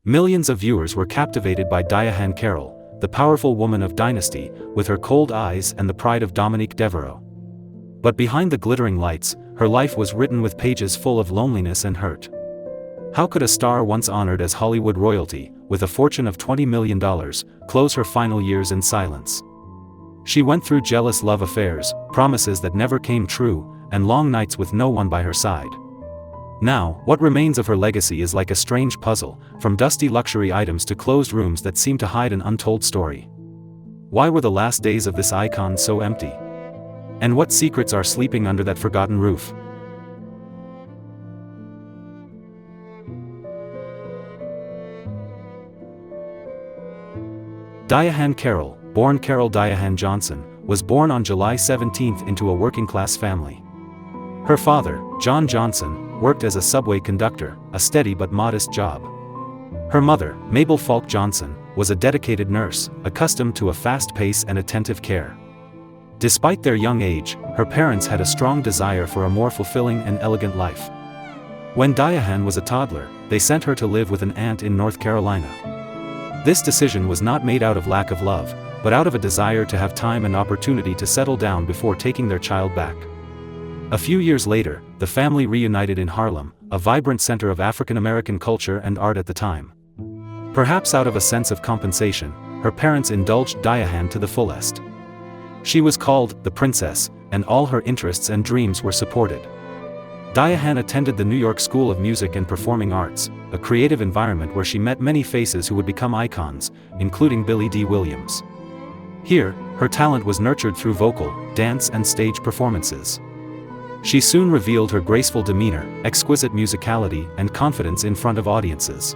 Millions of viewers were captivated by Diahann Carroll, the powerful woman of Dynasty, with her cold eyes and the pride of Dominique Devereaux. But behind the glittering lights, her life was written with pages full of loneliness and hurt. How could a star once honored as Hollywood royalty, with a fortune of $20 million, close her final years in silence? She went through jealous love affairs, promises that never came true, and long nights with no one by her side. Now, what remains of her legacy is like a strange puzzle, from dusty luxury items to closed rooms that seem to hide an untold story. Why were the last days of this icon so empty? And what secrets are sleeping under that forgotten roof? Diahann Carroll, born Carroll Diahann Johnson, was born on July 17 into a working-class family. Her father, John Johnson, worked as a subway conductor, a steady but modest job. Her mother, Mabel Falk Johnson, was a dedicated nurse, accustomed to a fast pace and attentive care. Despite their young age, her parents had a strong desire for a more fulfilling and elegant life. When Diahann was a toddler, they sent her to live with an aunt in North Carolina. This decision was not made out of lack of love, but out of a desire to have time and opportunity to settle down before taking their child back. A few years later, the family reunited in Harlem, a vibrant center of African American culture and art at the time. Perhaps out of a sense of compensation, her parents indulged Diahann to the fullest. She was called the Princess, and all her interests and dreams were supported. Diahann attended the New York School of Music and Performing Arts, a creative environment where she met many faces who would become icons, including Billy Dee Williams. Here, her talent was nurtured through vocal, dance and stage performances. She soon revealed her graceful demeanor, exquisite musicality, and confidence in front of audiences.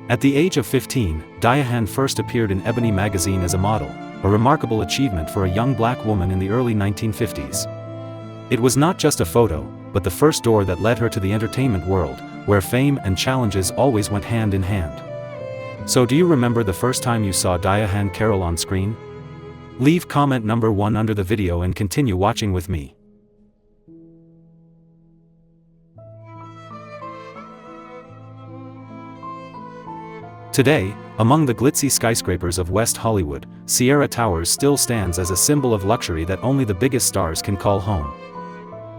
At the age of 15, Diahann first appeared in Ebony magazine as a model, a remarkable achievement for a young black woman in the early 1950s. It was not just a photo, but the first door that led her to the entertainment world, where fame and challenges always went hand in hand. So do you remember the first time you saw Diahann Carroll on screen? Leave comment number 1 under the video and continue watching with me. Today, among the glitzy skyscrapers of West Hollywood, Sierra Towers still stands as a symbol of luxury that only the biggest stars can call home.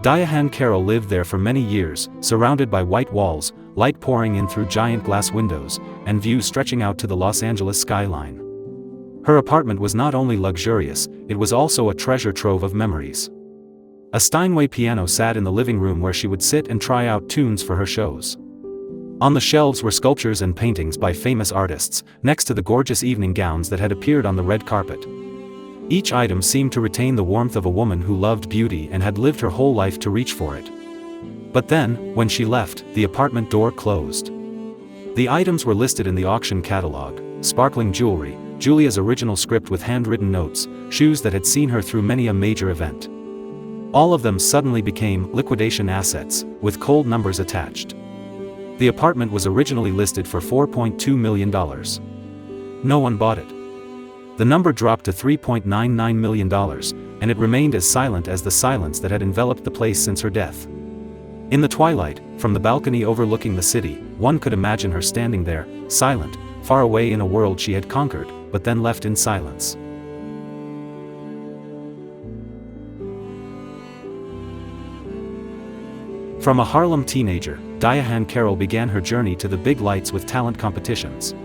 Diahann Carroll lived there for many years, surrounded by white walls, light pouring in through giant glass windows, and views stretching out to the Los Angeles skyline. Her apartment was not only luxurious, it was also a treasure trove of memories. A Steinway piano sat in the living room where she would sit and try out tunes for her shows. On the shelves were sculptures and paintings by famous artists, next to the gorgeous evening gowns that had appeared on the red carpet. Each item seemed to retain the warmth of a woman who loved beauty and had lived her whole life to reach for it. But then, when she left, the apartment door closed. The items were listed in the auction catalog: sparkling jewelry, Julia's original script with handwritten notes, shoes that had seen her through many a major event. All of them suddenly became liquidation assets, with cold numbers attached. The apartment was originally listed for $4.2 million. No one bought it. The number dropped to $3.99 million, and it remained as silent as the silence that had enveloped the place since her death. In the twilight, from the balcony overlooking the city, one could imagine her standing there, silent, far away in a world she had conquered, but then left in silence. From a Harlem teenager, Diahann Carroll began her journey to the big lights with talent competitions.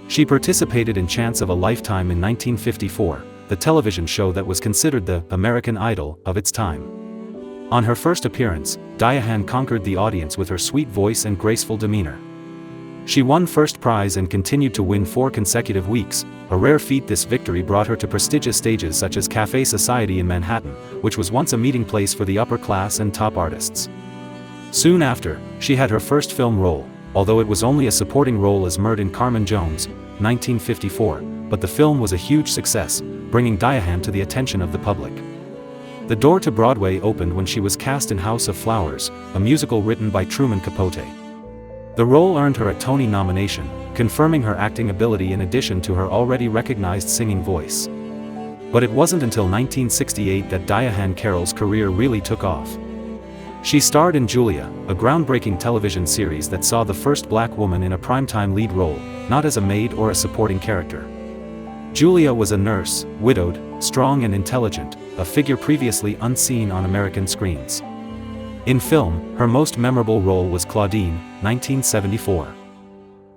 She participated in Chance of a Lifetime in 1954, the television show that was considered the American Idol of its time. On her first appearance, Diahann conquered the audience with her sweet voice and graceful demeanor. She won first prize and continued to win 4 consecutive weeks, a rare feat. This victory brought her to prestigious stages such as Café Society in Manhattan, which was once a meeting place for the upper class and top artists. Soon after, she had her first film role, although it was only a supporting role as Mert in Carmen Jones, 1954, but the film was a huge success, bringing Diahann to the attention of the public. The door to Broadway opened when she was cast in House of Flowers, a musical written by Truman Capote. The role earned her a Tony nomination, confirming her acting ability in addition to her already recognized singing voice. But it wasn't until 1968 that Diahann Carroll's career really took off. She starred in Julia, a groundbreaking television series that saw the first black woman in a primetime lead role, not as a maid or a supporting character. Julia was a nurse, widowed, strong and intelligent, a figure previously unseen on American screens. In film, her most memorable role was Claudine, 1974.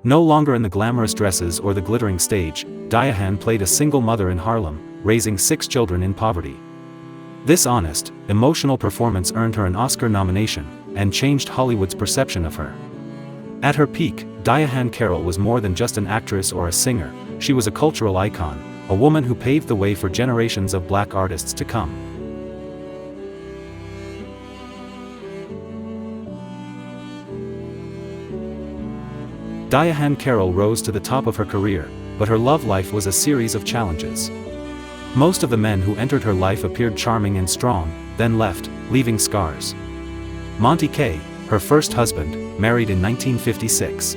No longer in the glamorous dresses or the glittering stage, Diahann played a single mother in Harlem, raising 6 children in poverty. This honest, emotional performance earned her an Oscar nomination, and changed Hollywood's perception of her. At her peak, Diahann Carroll was more than just an actress or a singer, she was a cultural icon, a woman who paved the way for generations of black artists to come. Diahann Carroll rose to the top of her career, but her love life was a series of challenges. Most of the men who entered her life appeared charming and strong, then left, leaving scars. Monty Kaye, her first husband, married in 1956.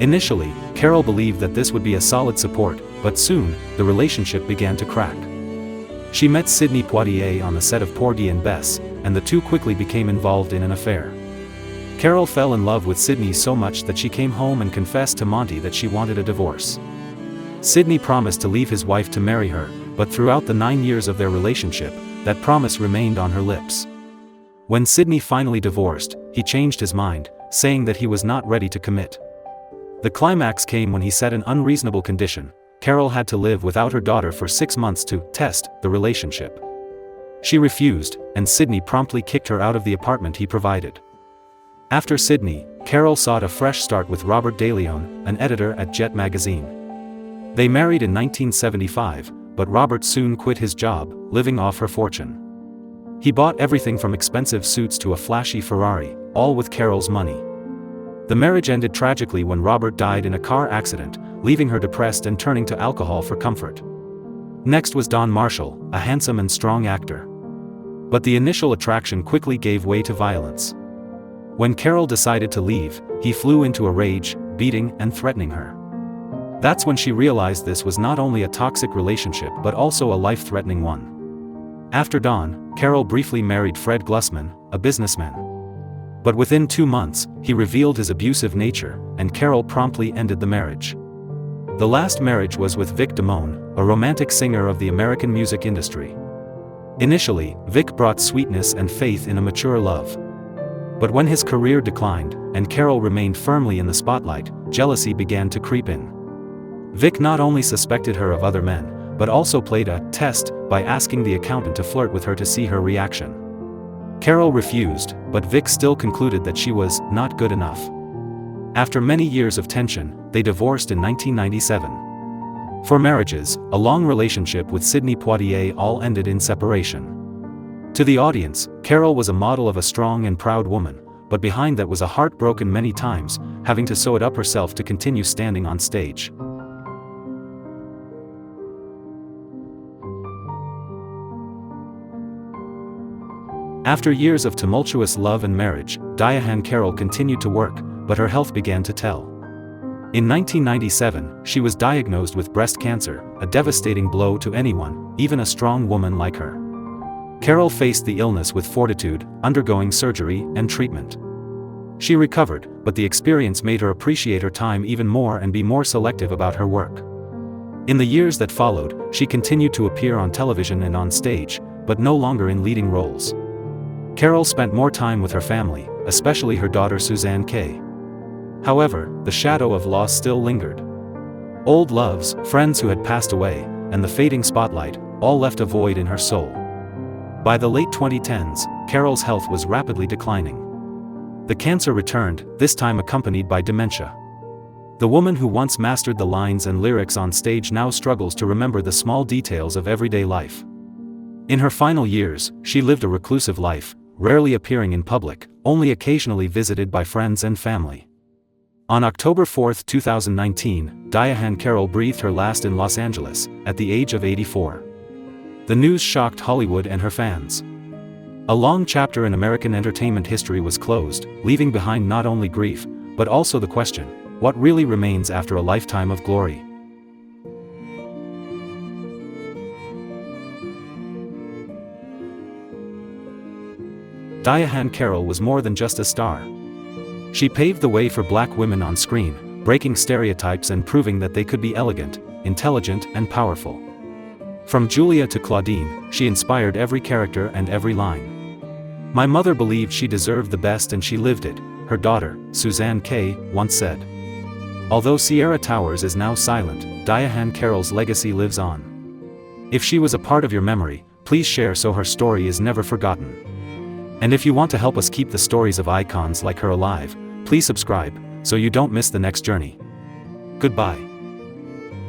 Initially, Carroll believed that this would be a solid support, but soon, the relationship began to crack. She met Sidney Poitier on the set of Porgy and Bess, and the two quickly became involved in an affair. Carroll fell in love with Sidney so much that she came home and confessed to Monty that she wanted a divorce. Sidney promised to leave his wife to marry her, but throughout the 9 years of their relationship, that promise remained on her lips. When Sidney finally divorced, he changed his mind, saying that he was not ready to commit. The climax came when he set an unreasonable condition: Carroll had to live without her daughter for 6 months to test the relationship. She refused, and Sidney promptly kicked her out of the apartment he provided. After Sidney, Carroll sought a fresh start with Robert DeLeon, an editor at Jet magazine. They married in 1975, but Robert soon quit his job, living off her fortune. He bought everything from expensive suits to a flashy Ferrari, all with Carroll's money. The marriage ended tragically when Robert died in a car accident, leaving her depressed and turning to alcohol for comfort. Next was Don Marshall, a handsome and strong actor. But the initial attraction quickly gave way to violence. When Carroll decided to leave, he flew into a rage, beating and threatening her. That's when she realized this was not only a toxic relationship but also a life-threatening one. After Don, Carroll briefly married Fred Glussman, a businessman. But within 2 months, he revealed his abusive nature, and Carroll promptly ended the marriage. The last marriage was with Vic Damone, a romantic singer of the American music industry. Initially, Vic brought sweetness and faith in a mature love. But when his career declined, and Carroll remained firmly in the spotlight, jealousy began to creep in. Vic not only suspected her of other men, but also played a test by asking the accountant to flirt with her to see her reaction. Carroll refused, but Vic still concluded that she was not good enough. After many years of tension, they divorced in 1997. For marriages, a long relationship with Sidney Poitier all ended in separation. To the audience, Carroll was a model of a strong and proud woman, but behind that was a heart broken many times, having to sew it up herself to continue standing on stage. After years of tumultuous love and marriage, Diahann Carroll continued to work, but her health began to tell. In 1997, she was diagnosed with breast cancer, a devastating blow to anyone, even a strong woman like her. Carroll faced the illness with fortitude, undergoing surgery and treatment. She recovered, but the experience made her appreciate her time even more and be more selective about her work. In the years that followed, she continued to appear on television and on stage, but no longer in leading roles. Carroll spent more time with her family, especially her daughter Suzanne Kaye. However, the shadow of loss still lingered. Old loves, friends who had passed away, and the fading spotlight, all left a void in her soul. By the late 2010s, Carroll's health was rapidly declining. The cancer returned, this time accompanied by dementia. The woman who once mastered the lines and lyrics on stage now struggles to remember the small details of everyday life. In her final years, she lived a reclusive life, rarely appearing in public, only occasionally visited by friends and family. On October 4, 2019, Diahann Carroll breathed her last in Los Angeles, at the age of 84. The news shocked Hollywood and her fans. A long chapter in American entertainment history was closed, leaving behind not only grief, but also the question, what really remains after a lifetime of glory? Diahann Carroll was more than just a star. She paved the way for black women on screen, breaking stereotypes and proving that they could be elegant, intelligent, and powerful. From Julia to Claudine, she inspired every character and every line. "My mother believed she deserved the best and she lived it," her daughter, Suzanne Kay, once said. Although Sierra Towers is now silent, Diahann Carroll's legacy lives on. If she was a part of your memory, please share so her story is never forgotten. And if you want to help us keep the stories of icons like her alive, please subscribe, so you don't miss the next journey. Goodbye.